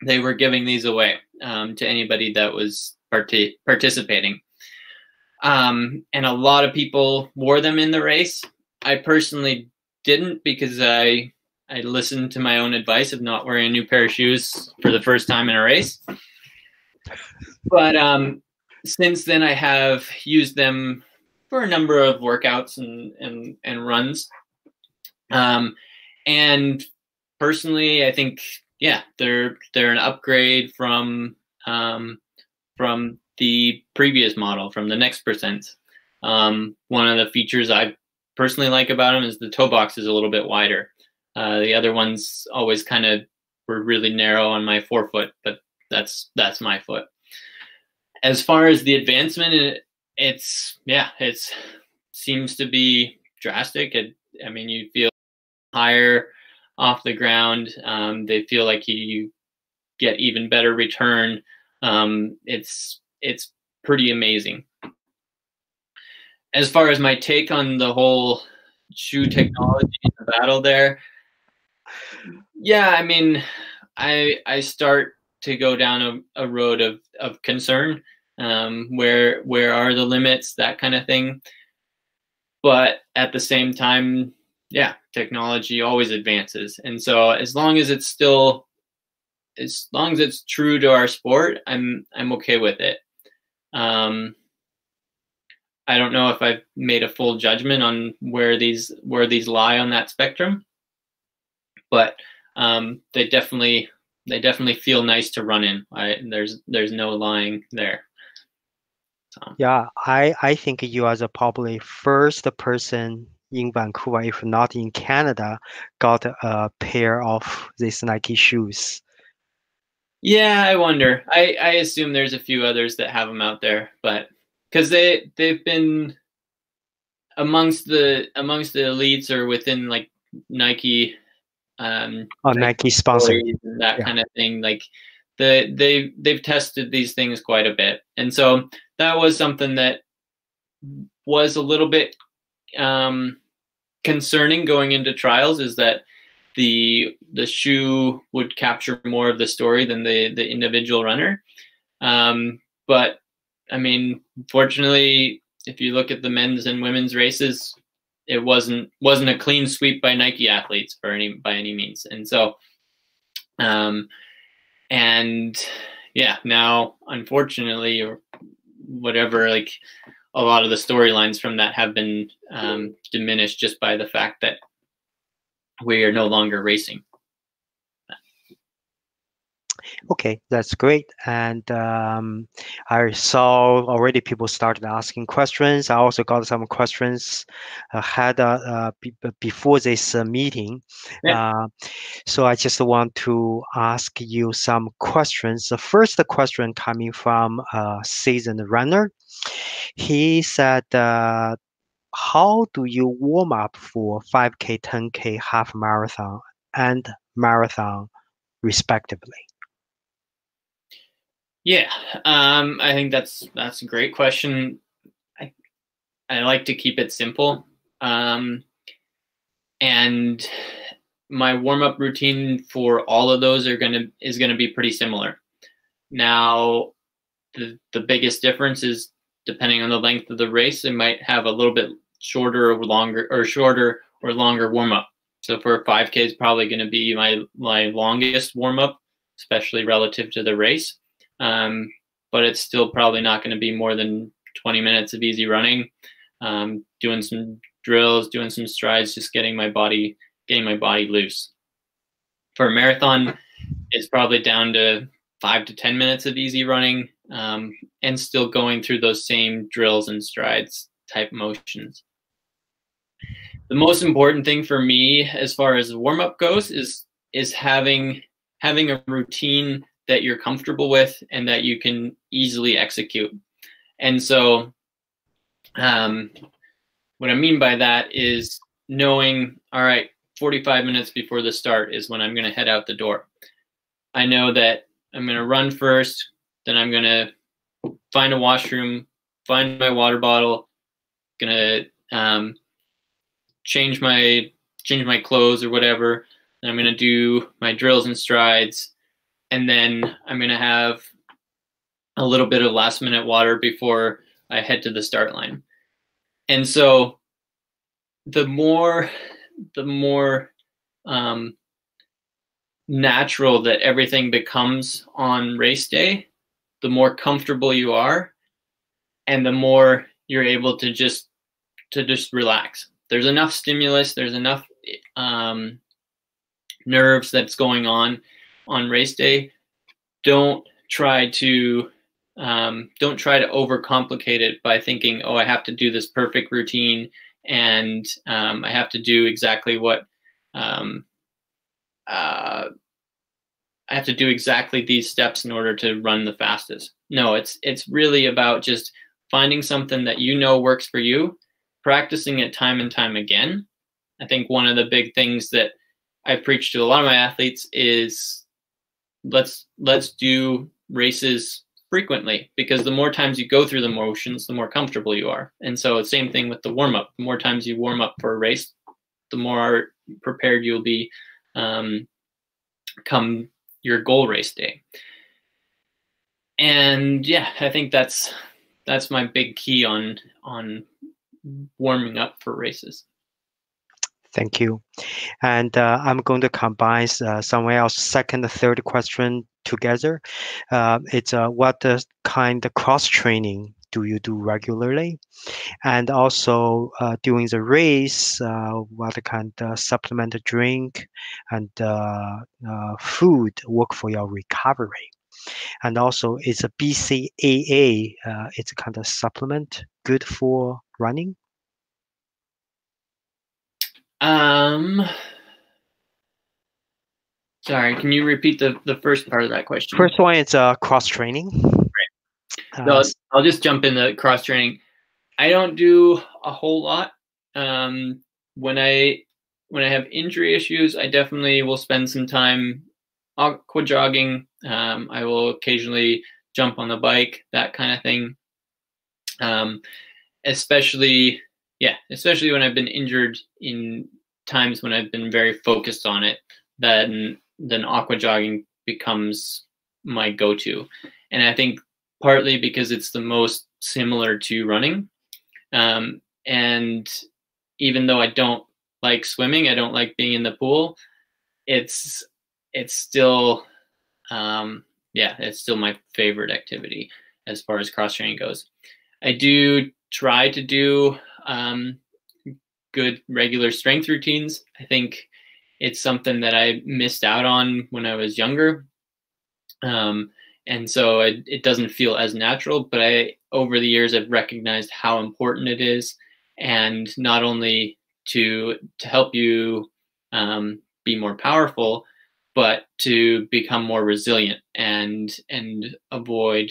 They were giving these away to anybody that was participating, and a lot of people wore them in the race. I personally didn't because I listened to my own advice of not wearing a new pair of shoes for the first time in a race. But since then, I have used them for a number of workouts and runs. And personally, I think, yeah, they're an upgrade from the previous model, from the Next Percent. One of the features I personally like about them is the toe box is a little bit wider. The other ones always kind of were really narrow on my forefoot, but that's my foot. As far as the advancement, it seems to be drastic. I mean, you feel higher off the ground. They feel like you get even better return. It's pretty amazing. As far as my take on the whole shoe technology in the battle there, yeah, I mean, I start to go down a road of concern. Where are the limits, that kind of thing. But at the same time, yeah, technology always advances. And so as long as it's true to our sport, I'm okay with it. I don't know if I've made a full judgment on where these lie on that spectrum, but they definitely feel nice to run in. There's no lying there. So.
Yeah, I think you are the probably first person in Vancouver, if not in Canada, got a pair of these Nike shoes.
Yeah, I wonder. I assume there's a few others that have them out there, but because they've been amongst the elites or within like Nike,
Nike sponsor
and that kind of thing. Like they've tested these things quite a bit, and so that was something that was a little bit concerning going into trials, is that the shoe would capture more of the story than the individual runner. But I mean, fortunately, if you look at the men's and women's races, it wasn't a clean sweep by Nike athletes by any means. And so, and yeah, now unfortunately, or whatever, like a lot of the storylines from that have been diminished just by the fact that we are no longer racing.
Okay, that's great. And I saw already people started asking questions. I also got some questions before this meeting.
Yeah.
So I just want to ask you some questions. The first question coming from a seasoned runner. He said, how do you warm up for 5K, 10K, half marathon, and marathon, respectively?
Yeah, I think that's a great question. I like to keep it simple, and my warm-up routine for all of those is gonna be pretty similar. Now, the biggest difference is depending on the length of the race, it might have a little bit shorter or longer warm-up. So for a 5K, it's probably going to be my longest warm-up, especially relative to the race. But it's still probably not going to be more than 20 minutes of easy running, doing some drills, doing some strides, just getting my body loose. For a marathon, it's probably down to 5 to 10 minutes of easy running, and still going through those same drills and strides type motions. The most important thing for me as far as the warm-up goes is having a routine that you're comfortable with and that you can easily execute. And so what I mean by that is knowing, all right, 45 minutes before the start is when I'm going to head out the door. I know that I'm going to run first, then I'm going to find a washroom, find my water bottle, going to change my clothes or whatever. Then I'm going to do my drills and strides, and then I'm going to have a little bit of last minute water before I head to the start line. And so the more natural that everything becomes on race day, the more comfortable you are, and the more you're able to just relax. There's enough stimulus, there's enough nerves that's going on race day. Don't try to overcomplicate it by thinking, oh, I have to do this perfect routine and I have to do exactly what I have to do exactly these steps in order to run the fastest. No, it's really about just finding something that you know works for you, practicing it time and time again. I think one of the big things that I preach to a lot of my athletes is let's do races frequently, because the more times you go through the motions, the more comfortable you are. And so it's the same thing with the warm-up. The more times you warm up for a race, the more prepared you'll be come your goal race day. And yeah, I think that's my big key on warming up for races.
Thank you. And I'm going to combine someone else's second and third question together. It's what kind of cross training do you do regularly? And also during the race, what kind of supplement, drink, and food work for your recovery? And also, is a BCAA, it's a kind of supplement good for running?
Sorry, can you repeat the first part of that question?
First one is cross training.
Right. So I'll just jump in the cross training. I don't do a whole lot. When I have injury issues, I definitely will spend some time aqua jogging. I will occasionally jump on the bike, that kind of thing. Especially when I've been injured in times when I've been very focused on it, then aqua jogging becomes my go-to. And I think partly because it's the most similar to running. And even though I don't like swimming, I don't like being in the pool, it's still it's still my favorite activity as far as cross training goes. I do try to do good regular strength routines. I think it's something that I missed out on when I was younger. And so it doesn't feel as natural, but over the years, I've recognized how important it is, and not only to help you be more powerful, but to become more resilient and avoid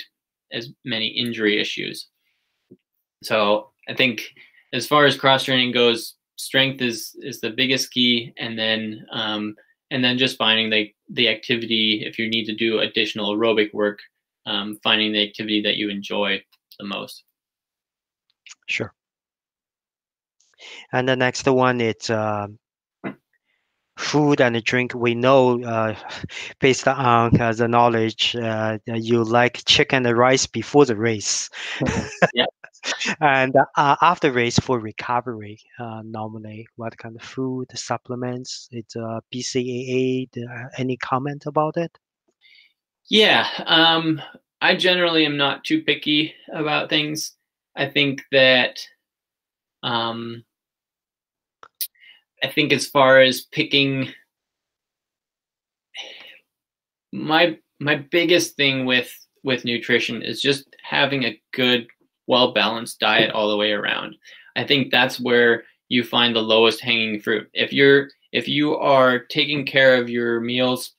as many injury issues. So I think as far as cross training goes, strength is the biggest key, and then just finding the activity. If you need to do additional aerobic work, finding the activity that you enjoy the most.
Sure. And the next one is food and drink. We know, based on the knowledge, you like chicken and rice before the race.
Yeah.
And after race for recovery, normally what kind of food, supplements? It's BCAA. Any comment about it?
Yeah, I generally am not too picky about things. I think that I think as far as picking, my biggest thing with nutrition is just having a good, well-balanced diet all the way around. I think that's where you find the lowest hanging fruit. If you are taking care of your meals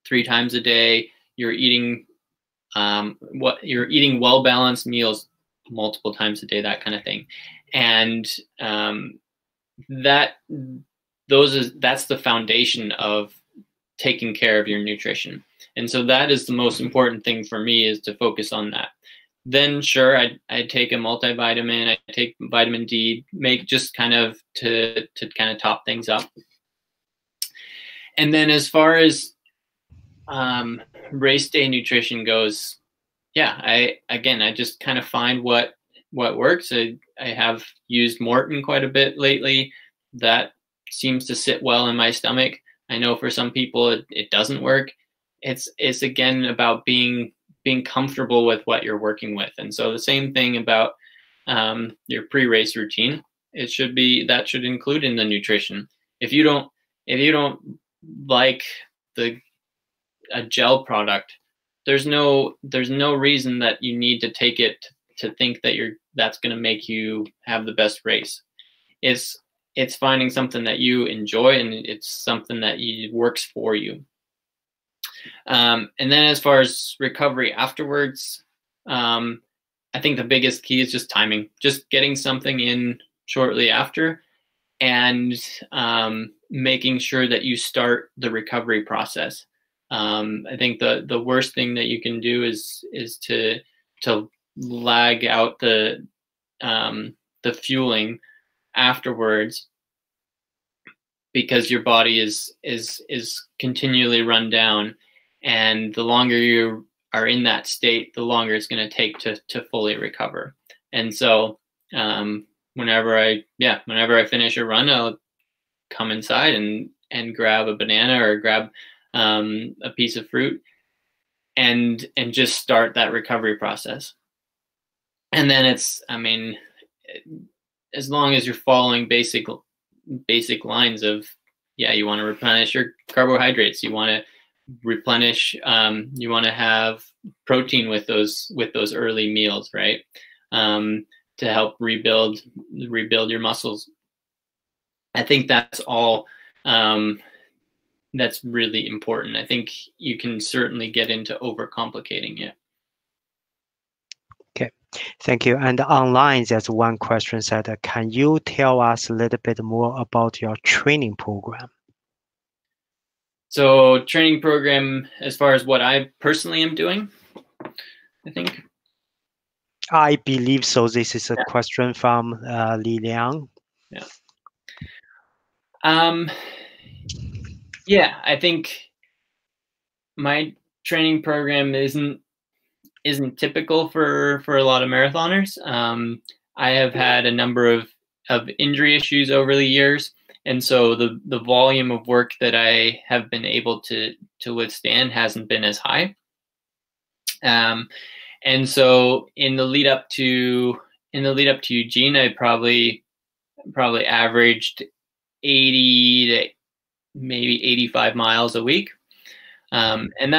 3 times a day, you're eating well-balanced meals multiple times a day, that kind of thing, and that's the foundation of taking care of your nutrition. And so that is the most important thing for me, is to focus on that. Then sure, I'd take a multivitamin, I take vitamin D, make just kind of to kind of top things up. And then as far as race day nutrition goes, yeah, I just kind of find what works. I have used Morton quite a bit lately. That seems to sit well in my stomach. I know for some people it doesn't work. It's again about being comfortable with what you're working with. And so the same thing about your pre-race routine. That should include in the nutrition. If you don't like a gel product, there's no reason that you need to take it to think that that's going to make you have the best race. It's finding something that you enjoy, and it's something that works for you. And then as far as recovery afterwards, I think the biggest key is just timing, just getting something in shortly after, and making sure that you start the recovery process. I think the worst thing that you can do is to lag out the fueling afterwards, because your body is continually run down, and the longer you are in that state, the longer it's going to take to fully recover. And so whenever I finish a run, I'll come inside and grab a banana or grab a piece of fruit and just start that recovery process. And then as long as you're following basic lines of, you want to replenish your carbohydrates, you want to replenish, you want to have protein with those early meals, right? To help rebuild your muscles. I think that's all that's really important. I think you can certainly get into overcomplicating it.
Okay, thank you. And online, there's one question said, can you tell us a little bit more about your training program?
So training program, as far as what I personally am doing, I think.
I believe so. This is a question from Li Liang.
Yeah. I think my training program isn't typical for a lot of marathoners. I have had a number of injury issues over the years, and so the volume of work that I have been able to withstand hasn't been as high. And so in the lead up to Eugene, I probably averaged 80 to maybe 85 miles a week, and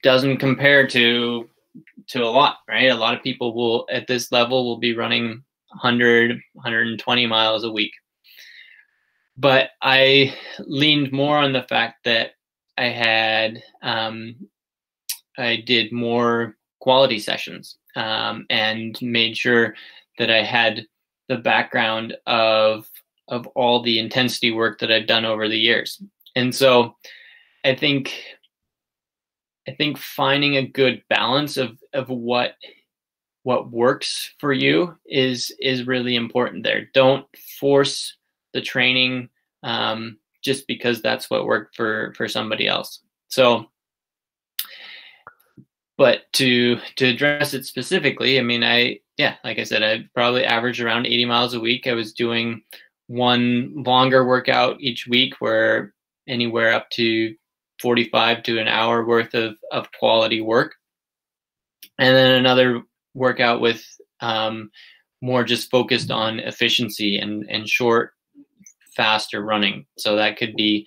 doesn't compare to a lot, right? A lot of people will at this level will be running 100, 120 miles a week. But I leaned more on the fact that I did more quality sessions, and made sure that I had the background of all the intensity work that I've done over the years. And so I think finding a good balance of what works for you is really important there. Don't force the training just because that's what worked for somebody else. So, but to address it specifically, I mean, like I said, I probably averaged around 80 miles a week. I was doing one longer workout each week, where anywhere up to 45 to an hour worth of quality work. And then another workout with more just focused on efficiency and short, faster running. So that could be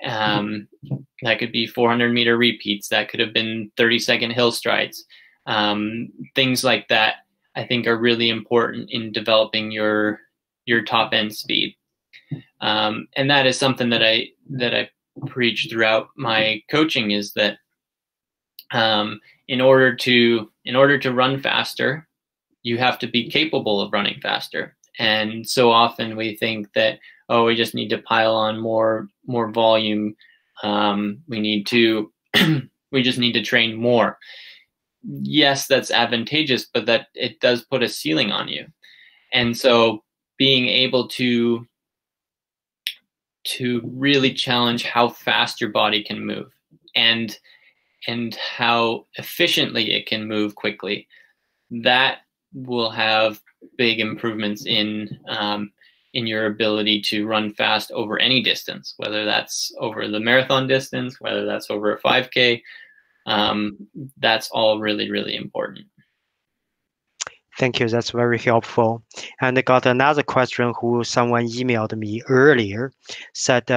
400-meter repeats. That could have been 30-second hill strides. Things like that, I think, are really important in developing your top end speed. And that is something that I preach throughout my coaching, is that in order to run faster, you have to be capable of running faster. And so often we think that, oh, we just need to pile on more volume. We just need to train more. Yes, that's advantageous, but that it does put a ceiling on you. And so being able to really challenge how fast your body can move and how efficiently it can move quickly, that will have big improvements in your ability to run fast over any distance, whether that's over the marathon distance, whether that's over a 5K. That's all really, really important.
Thank you. That's very helpful. And I got another question who someone emailed me earlier, said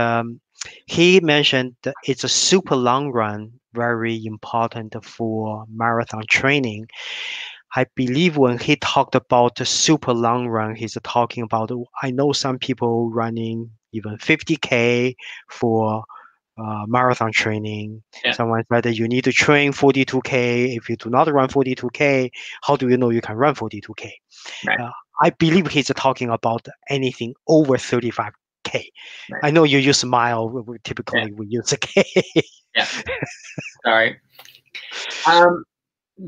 he mentioned that it's a super long run, very important for marathon training. I believe when he talked about the super long run, he's talking about, I know some people running even 50K for marathon training.
Yeah.
Someone said that you need to train 42K. If you do not run 42K, how do you know you can run 42K?
Right.
I believe he's talking about anything over 35K. Right. I know you use mile. Typically, we use a K.
Yeah. Sorry.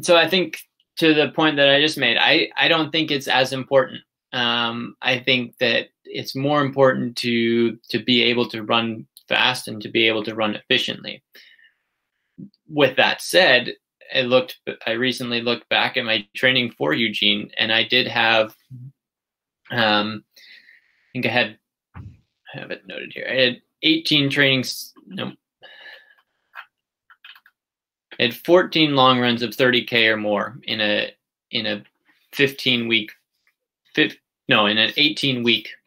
So I think, to the point that I just made, I don't think it's as important. I think that it's more important to be able to run fast and to be able to run efficiently. With that said, I recently looked back at my training for Eugene, and I did have, I think I have it noted here. I had 18 trainings. No, I had 14 long runs of 30K or more in an 18-week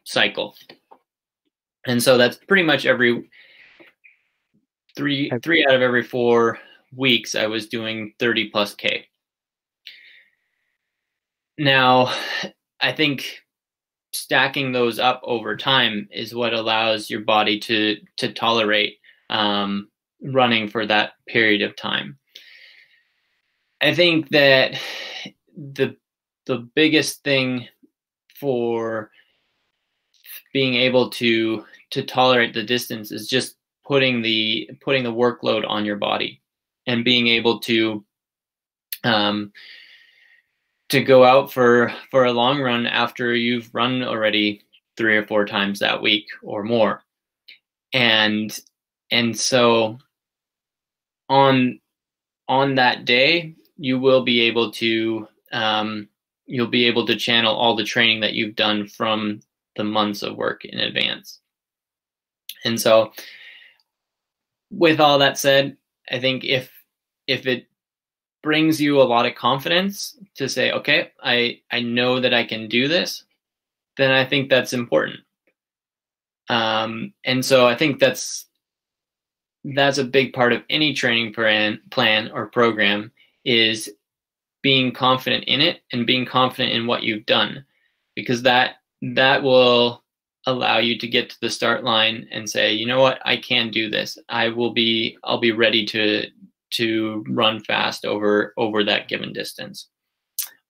cycle. And so that's pretty much every three out of every 4 weeks I was doing 30+K. Now, I think stacking those up over time is what allows your body to tolerate running for that period of time. I think that the biggest thing for being able to tolerate the distance is just putting the workload on your body and being able to go out for a long run after you've run already 3 or 4 times that week or more. And so on that day, you will be able to channel all the training that you've done from the months of work in advance. And so with all that said, I think if it brings you a lot of confidence to say, okay, I know that I can do this, then I think that's important. And so I think that's that's a big part of any training plan or program, is being confident in it and being confident in what you've done, because that will allow you to get to the start line and say, you know what, I can do this. I'll be ready to run fast over that given distance.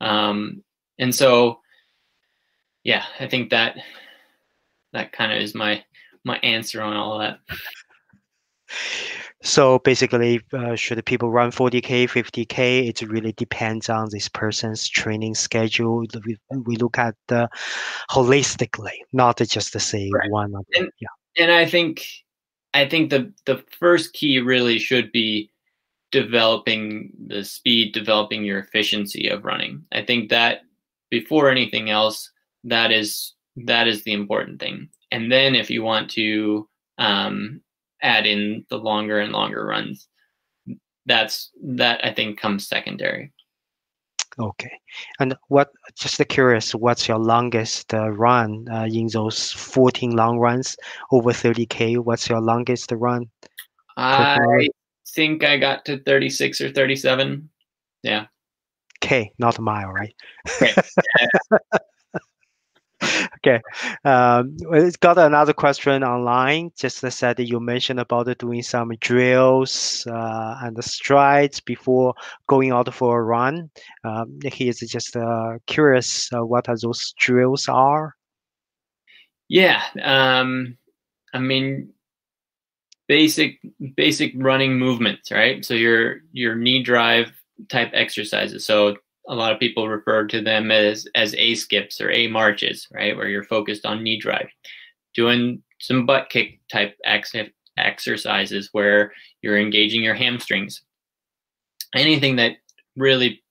And so, yeah, I think that kind of is my answer on all of that.
So basically, should people run 40K, 50K? It really depends on this person's training schedule. We look at holistically, not just to say
right.
one of them.
And I think the first key really should be developing the speed, developing your efficiency of running. I think that before anything else, that is the important thing. And then if you want to add in the longer and longer runs, that I think comes secondary.
Okay. And just curious, what's your longest run in those 14 long runs over 30K? What's your longest run?
I think I got to 36 or 37. Yeah.
K, not a mile, right?
Okay. Yeah.
Okay. It's got another question online. Just said that you mentioned about doing some drills and the strides before going out for a run. He is just curious what are those drills are.
Yeah. I mean, basic running movements, right? So your knee drive type exercises. So a lot of people refer to them as A skips or A marches, right? Where you're focused on knee drive. Doing some butt kick type exercises where you're engaging your hamstrings. Anything that really,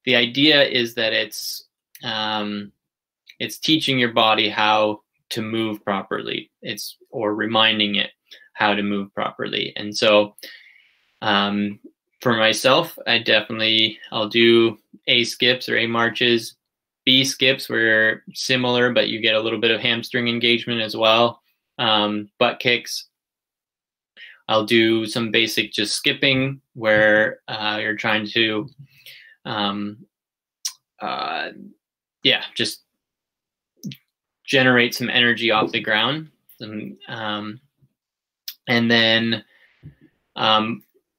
the idea is that it's teaching your body how to move properly. Or reminding it how to move properly. And so for myself, I'll do A skips or A marches, B skips where similar, but you get a little bit of hamstring engagement as well. Butt kicks. I'll do some basic just skipping where you're trying to, just generate some energy off the ground. And then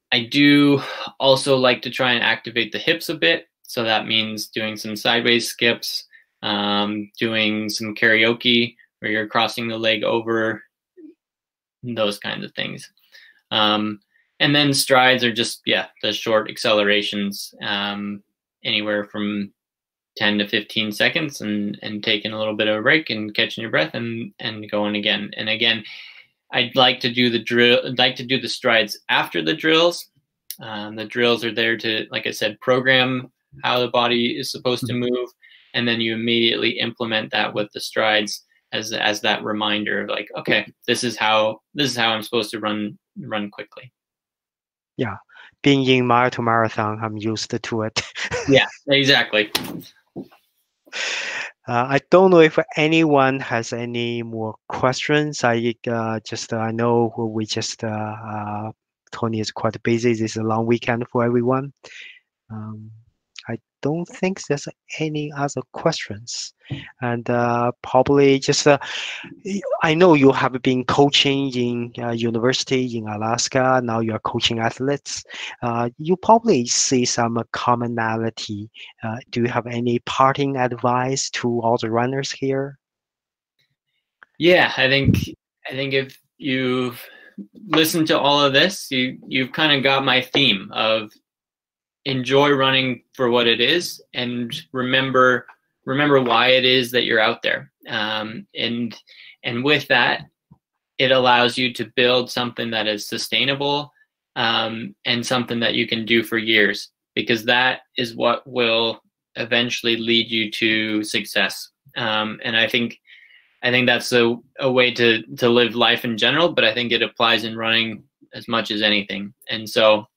I do also like to try and activate the hips a bit. So that means doing some sideways skips, doing some karaoke where you're crossing the leg over, those kinds of things. And then strides are just, the short accelerations, anywhere from 10 to 15 seconds and taking a little bit of a break and catching your breath and going again. And again, I'd like to do the strides after the drills. The drills are there to, like I said, program how the body is supposed to move, and then you immediately implement that with the strides as that reminder of like, okay, this is how I'm supposed to run quickly.
Yeah, being in mile to marathon, I'm used to it.
Yeah, exactly.
I don't know if anyone has any more questions. I know we just Tony is quite busy. This is a long weekend for everyone. I don't think there's any other questions. And probably just, I know you have been coaching in university in Alaska. Now you are coaching athletes. You probably see some commonality. Do you have any parting advice to all the runners here?
Yeah, I think if you've listened to all of this, you've kind of got my theme of enjoy running for what it is, and remember why it is that you're out there. And with that, it allows you to build something that is sustainable, and something that you can do for years, because that is what will eventually lead you to success. And I think that's a way to live life in general, but I think it applies in running as much as anything. And so,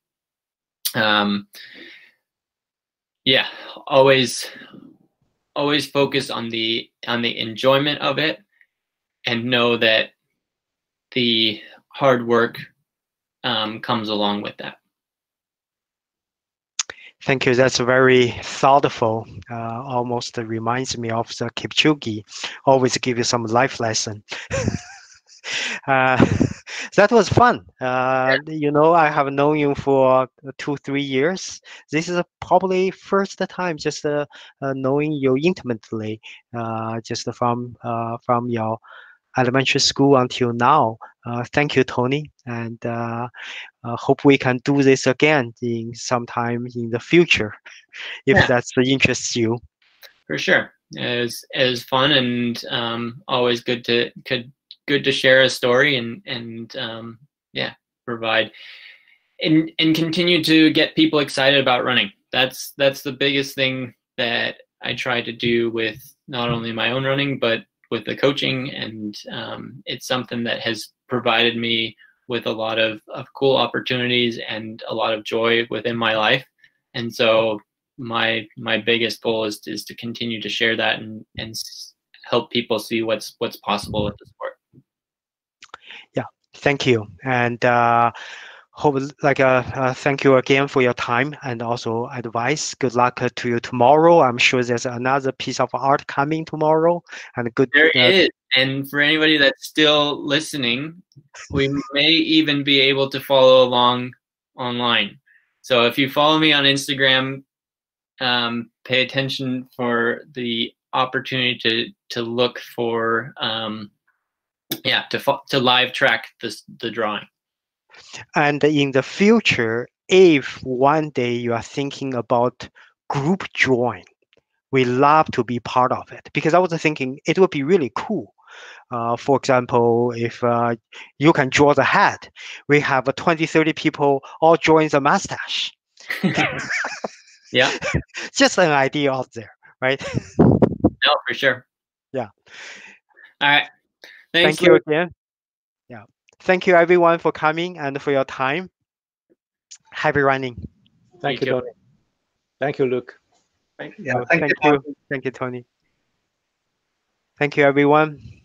always focus on the enjoyment of it, and know that the hard work comes along with that.
Thank you. That's very thoughtful. Almost reminds me of the Kipchoge. Always give you some life lesson. That was fun. You know, I have known you for 2-3 years. This is probably first time just knowing you intimately, just from your elementary school until now. Thank you, Tony, and hope we can do this again in sometime in the future, if that's interests you.
For sure, it was fun and always good to share a story and provide and continue to get people excited about running. That's the biggest thing that I try to do with not only my own running but with the coaching, and it's something that has provided me with a lot of cool opportunities and a lot of joy within my life. And so my biggest goal is to continue to share that and help people see what's possible with the sport.
Yeah, thank you, and thank you again for your time and also advice. Good luck to you tomorrow. I'm sure there's another piece of art coming tomorrow, and good.
There is, and for anybody that's still listening, we may even be able to follow along online. So if you follow me on Instagram, pay attention for the opportunity to look for to live track the drawing.
And in the future, if one day you are thinking about group join, we love to be part of it, because I was thinking it would be really cool. For example, if you can draw the head, we have 20-30 people all join the mustache.
Yeah.
Just an idea out there, right?
No, for sure.
Yeah.
All right. Thanks,
Thank you again. Yeah. Thank you everyone for coming and for your time. Happy running.
Thank you, Tony. Thank you, Luke.
Thank you.
Thank you, Tony. Thank you, everyone.